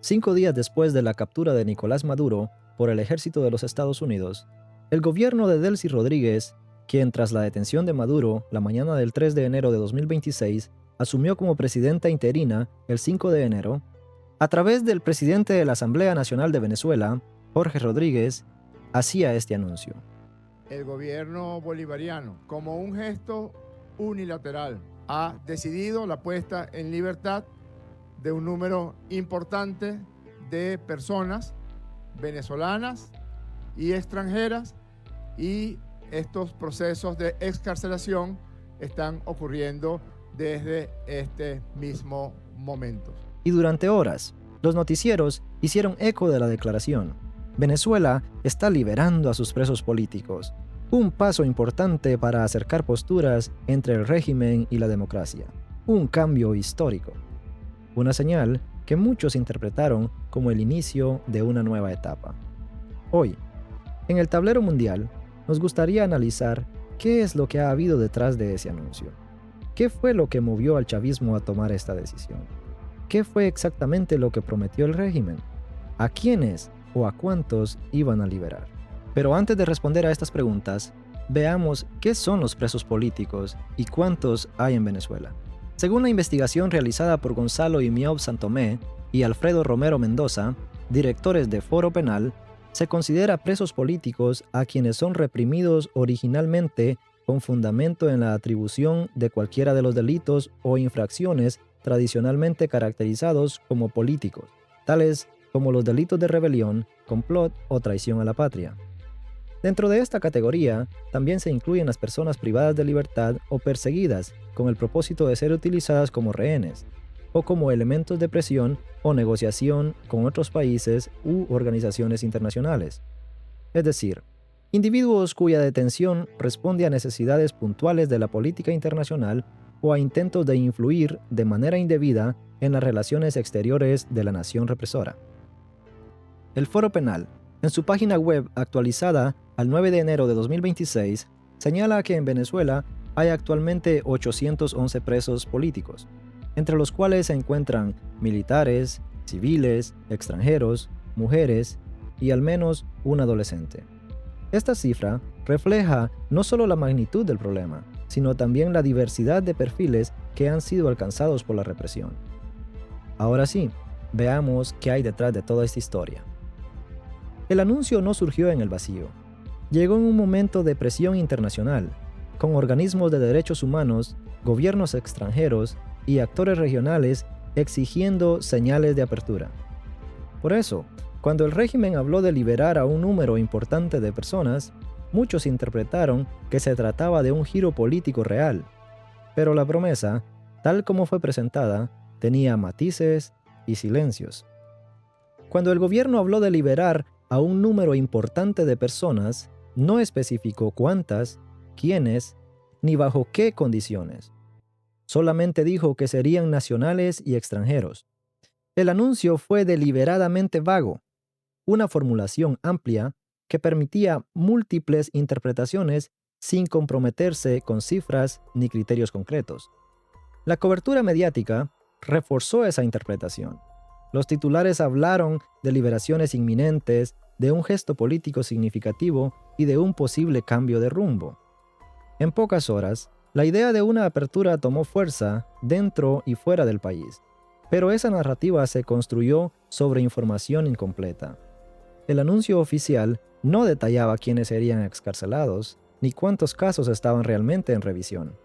5 días después de la captura de Nicolás Maduro por el ejército de los Estados Unidos, el gobierno de Delcy Rodríguez, quien tras la detención de Maduro la mañana del 3 de enero de 2026, asumió como presidenta interina el 5 de enero, a través del presidente de la Asamblea Nacional de Venezuela, Jorge Rodríguez, hacía este anuncio. El gobierno bolivariano, como un gesto unilateral, ha decidido la puesta en libertad de un número importante de personas venezolanas y extranjeras, y estos procesos de excarcelación están ocurriendo desde este mismo momento. Y durante horas, los noticieros hicieron eco de la declaración. Venezuela está liberando a sus presos políticos, un paso importante para acercar posturas entre el régimen y la democracia, un cambio histórico, una señal que muchos interpretaron como el inicio de una nueva etapa. Hoy, en el tablero mundial, nos gustaría analizar qué es lo que ha habido detrás de ese anuncio. ¿Qué fue lo que movió al chavismo a tomar esta decisión? ¿Qué fue exactamente lo que prometió el régimen? ¿A quiénes o a cuántos iban a liberar? Pero antes de responder a estas preguntas, veamos qué son los presos políticos y cuántos hay en Venezuela. Según la investigación realizada por Gonzalo Imiob Santomé y Alfredo Romero Mendoza, directores de Foro Penal, se considera presos políticos a quienes son reprimidos originalmente con fundamento en la atribución de cualquiera de los delitos o infracciones tradicionalmente caracterizados como políticos, tales como los delitos de rebelión, complot o traición a la patria. Dentro de esta categoría también se incluyen las personas privadas de libertad o perseguidas con el propósito de ser utilizadas como rehenes, o como elementos de presión o negociación con otros países u organizaciones internacionales. Es decir, individuos cuya detención responde a necesidades puntuales de la política internacional o a intentos de influir de manera indebida en las relaciones exteriores de la nación represora. El Foro Penal, en su página web actualizada al 9 de enero de 2026, señala que en Venezuela hay actualmente 811 presos políticos, entre los cuales se encuentran militares, civiles, extranjeros, mujeres y al menos un adolescente. Esta cifra refleja no solo la magnitud del problema, sino también la diversidad de perfiles que han sido alcanzados por la represión. Ahora sí, veamos qué hay detrás de toda esta historia. El anuncio no surgió en el vacío. Llegó en un momento de presión internacional, con organismos de derechos humanos, gobiernos extranjeros y actores regionales exigiendo señales de apertura. Por eso, cuando el régimen habló de liberar a un número importante de personas, muchos interpretaron que se trataba de un giro político real, pero la promesa, tal como fue presentada, tenía matices y silencios. Cuando el gobierno habló de liberar a un número importante de personas, no especificó cuántas, quiénes, ni bajo qué condiciones. Solamente dijo que serían nacionales y extranjeros. El anuncio fue deliberadamente vago, una formulación amplia que permitía múltiples interpretaciones sin comprometerse con cifras ni criterios concretos. La cobertura mediática reforzó esa interpretación. Los titulares hablaron de liberaciones inminentes, de un gesto político significativo y de un posible cambio de rumbo. En pocas horas, la idea de una apertura tomó fuerza dentro y fuera del país, pero esa narrativa se construyó sobre información incompleta. El anuncio oficial no detallaba quiénes serían excarcelados, ni cuántos casos estaban realmente en revisión.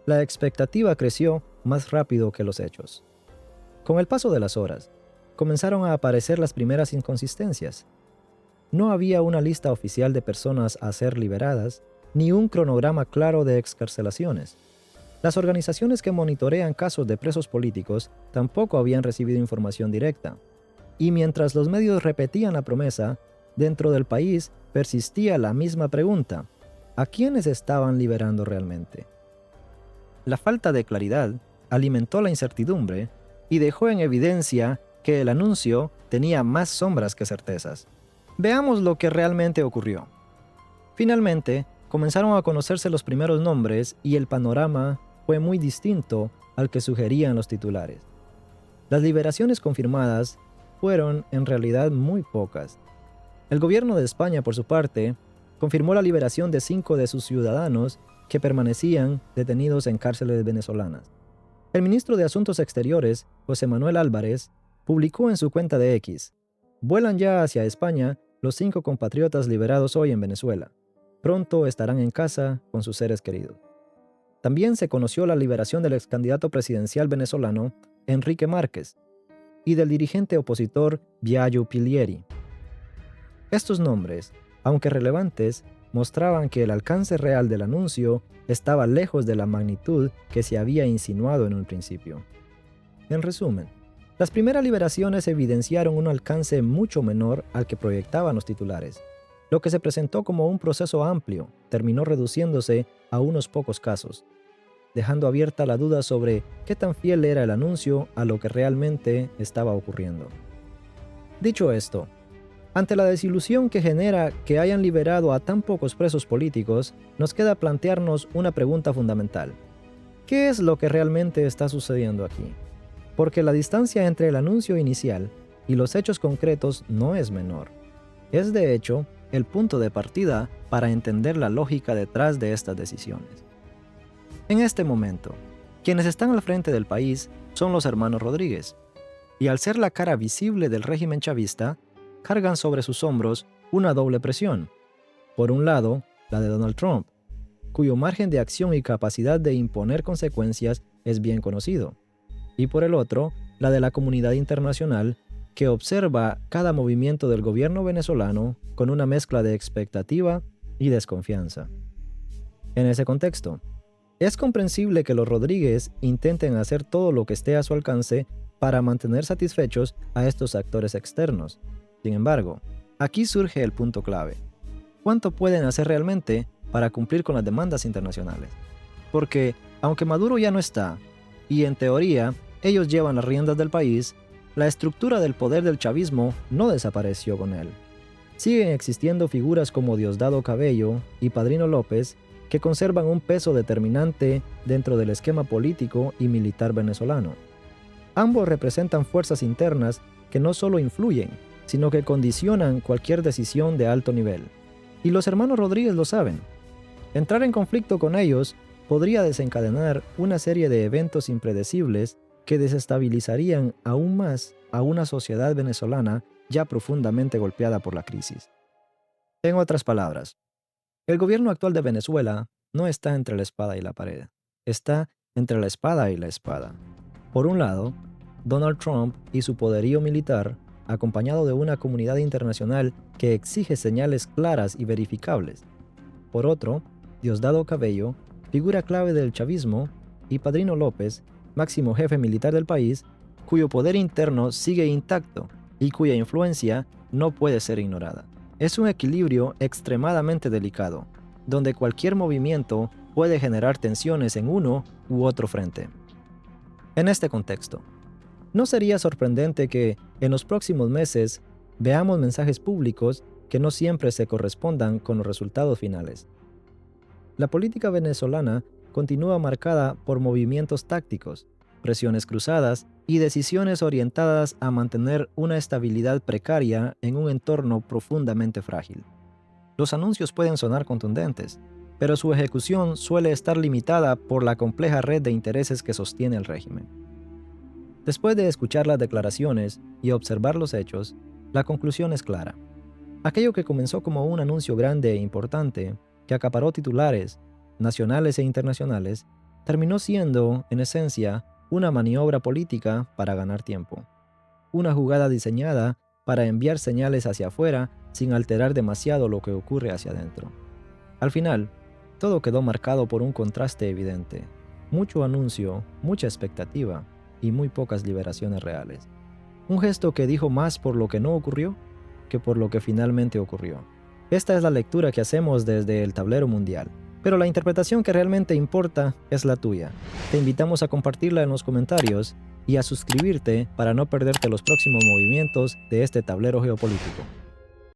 La expectativa creció más rápido que los hechos. Con el paso de las horas, comenzaron a aparecer las primeras inconsistencias. No había una lista oficial de personas a ser liberadas, ni un cronograma claro de excarcelaciones. Las organizaciones que monitorean casos de presos políticos tampoco habían recibido información directa. Y mientras los medios repetían la promesa, dentro del país persistía la misma pregunta: ¿a quiénes estaban liberando realmente? La falta de claridad alimentó la incertidumbre y dejó en evidencia que el anuncio tenía más sombras que certezas. Veamos lo que realmente ocurrió. Finalmente, comenzaron a conocerse los primeros nombres y el panorama fue muy distinto al que sugerían los titulares. Las liberaciones confirmadas fueron en realidad muy pocas. El gobierno de España, por su parte, confirmó la liberación de 5 de sus ciudadanos que permanecían detenidos en cárceles venezolanas. El ministro de Asuntos Exteriores, José Manuel Álvarez, publicó en su cuenta de X: «Vuelan ya hacia España los 5 compatriotas liberados hoy en Venezuela. Pronto estarán en casa con sus seres queridos». También se conoció la liberación del ex candidato presidencial venezolano Enrique Márquez y del dirigente opositor Biagio Pilieri. Estos nombres, aunque relevantes, mostraban que el alcance real del anuncio estaba lejos de la magnitud que se había insinuado en un principio. En resumen, las primeras liberaciones evidenciaron un alcance mucho menor al que proyectaban los titulares. Lo que se presentó como un proceso amplio terminó reduciéndose a unos pocos casos, dejando abierta la duda sobre qué tan fiel era el anuncio a lo que realmente estaba ocurriendo. Dicho esto, ante la desilusión que genera que hayan liberado a tan pocos presos políticos, nos queda plantearnos una pregunta fundamental. ¿Qué es lo que realmente está sucediendo aquí? Porque la distancia entre el anuncio inicial y los hechos concretos no es menor. Es de hecho el punto de partida para entender la lógica detrás de estas decisiones. En este momento, quienes están al frente del país son los hermanos Rodríguez, y al ser la cara visible del régimen chavista, cargan sobre sus hombros una doble presión. Por un lado, la de Donald Trump, cuyo margen de acción y capacidad de imponer consecuencias es bien conocido, y por el otro, la de la comunidad internacional, que observa cada movimiento del gobierno venezolano con una mezcla de expectativa y desconfianza. En ese contexto, es comprensible que los Rodríguez intenten hacer todo lo que esté a su alcance para mantener satisfechos a estos actores externos. Sin embargo, aquí surge el punto clave. ¿Cuánto pueden hacer realmente para cumplir con las demandas internacionales? Porque, aunque Maduro ya no está, y en teoría ellos llevan las riendas del país, la estructura del poder del chavismo no desapareció con él. Siguen existiendo figuras como Diosdado Cabello y Padrino López que conservan un peso determinante dentro del esquema político y militar venezolano. Ambos representan fuerzas internas que no solo influyen, sino que condicionan cualquier decisión de alto nivel. Y los hermanos Rodríguez lo saben. Entrar en conflicto con ellos podría desencadenar una serie de eventos impredecibles que desestabilizarían aún más a una sociedad venezolana ya profundamente golpeada por la crisis. En otras palabras, el gobierno actual de Venezuela no está entre la espada y la pared, está entre la espada y la espada. Por un lado, Donald Trump y su poderío militar, acompañado de una comunidad internacional que exige señales claras y verificables. Por otro, Diosdado Cabello, figura clave del chavismo, y Padrino López, máximo jefe militar del país, cuyo poder interno sigue intacto y cuya influencia no puede ser ignorada. Es un equilibrio extremadamente delicado, donde cualquier movimiento puede generar tensiones en uno u otro frente. En este contexto, no sería sorprendente que, en los próximos meses, veamos mensajes públicos que no siempre se correspondan con los resultados finales. La política venezolana continúa marcada por movimientos tácticos, presiones cruzadas y decisiones orientadas a mantener una estabilidad precaria en un entorno profundamente frágil. Los anuncios pueden sonar contundentes, pero su ejecución suele estar limitada por la compleja red de intereses que sostiene el régimen. Después de escuchar las declaraciones y observar los hechos, la conclusión es clara. Aquello que comenzó como un anuncio grande e importante, que acaparó titulares nacionales e internacionales, terminó siendo, en esencia, una maniobra política para ganar tiempo. Una jugada diseñada para enviar señales hacia afuera sin alterar demasiado lo que ocurre hacia adentro. Al final, todo quedó marcado por un contraste evidente. Mucho anuncio, mucha expectativa y muy pocas liberaciones reales. Un gesto que dijo más por lo que no ocurrió que por lo que finalmente ocurrió. Esta es la lectura que hacemos desde el tablero mundial, pero la interpretación que realmente importa es la tuya. Te invitamos a compartirla en los comentarios y a suscribirte para no perderte los próximos movimientos de este tablero geopolítico.